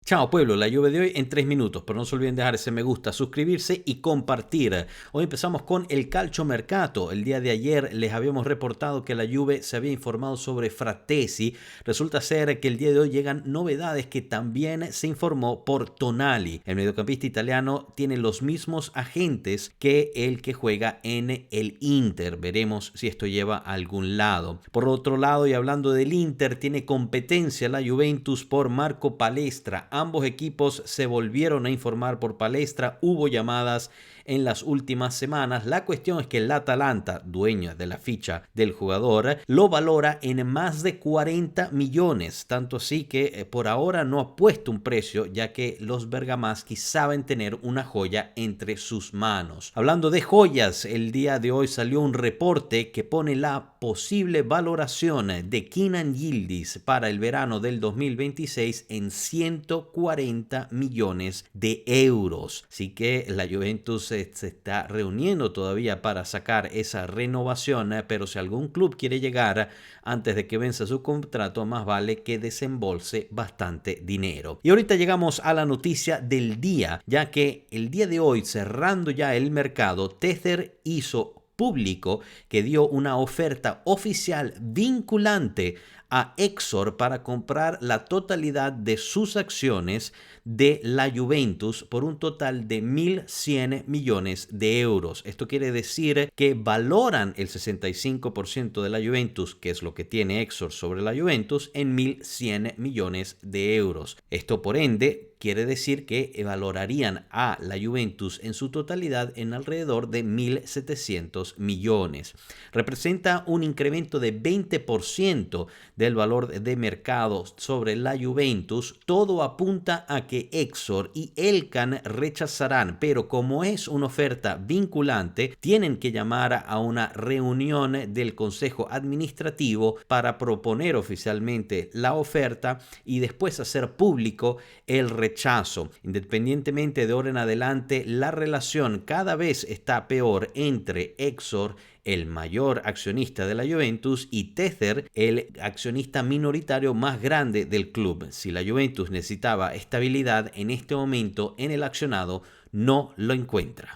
Chao pueblo, la lluvia de hoy en 3 minutos, pero no se olviden dejar ese me gusta, suscribirse y compartir. Hoy empezamos con el calciomercato. El día de ayer les habíamos reportado que la Juve se había informado sobre Fratesi. Resulta ser que el día de hoy llegan novedades que también se informó por Tonali. El mediocampista italiano tiene los mismos agentes que el que juega en el Inter. Veremos si esto lleva a algún lado. Por otro lado, y hablando del Inter, tiene competencia la Juventus por Marco Palestra. Ambos equipos se volvieron a informar por Palestra, hubo llamadas en las últimas semanas. La cuestión es que el Atalanta, dueño de la ficha del jugador, lo valora en más de 40 millones, tanto así que por ahora no ha puesto un precio, ya que los bergamaschi saben tener una joya entre sus manos. Hablando de joyas, el día de hoy salió un reporte que pone la posible valoración de Kenan Yildiz para el verano del 2026 en 140 millones de euros. Así que la Juventus se está reuniendo todavía para sacar esa renovación, pero si algún club quiere llegar antes de que venza su contrato, más vale que desembolse bastante dinero. Y ahorita llegamos a la noticia del día, ya que el día de hoy, cerrando ya el mercado, Tether hizo público que dio una oferta oficial vinculante a Exor para comprar la totalidad de sus acciones de la Juventus por un total de 1.100 millones de euros. Esto quiere decir que valoran el 65% de la Juventus, que es lo que tiene Exor sobre la Juventus, en 1.100 millones de euros. Esto por ende quiere decir que valorarían a la Juventus en su totalidad en alrededor de 1.700 millones. Representa un incremento de 20% del valor de mercado sobre la Juventus. Todo apunta a que Exor y Elkan rechazarán, pero como es una oferta vinculante, tienen que llamar a una reunión del Consejo Administrativo para proponer oficialmente la oferta y después hacer público el rechazo. Independientemente de ahora en adelante, la relación cada vez está peor entre Exor, el mayor accionista de la Juventus, y Tether, el accionista minoritario más grande del club. Si la Juventus necesitaba estabilidad en este momento en el accionado, no lo encuentra.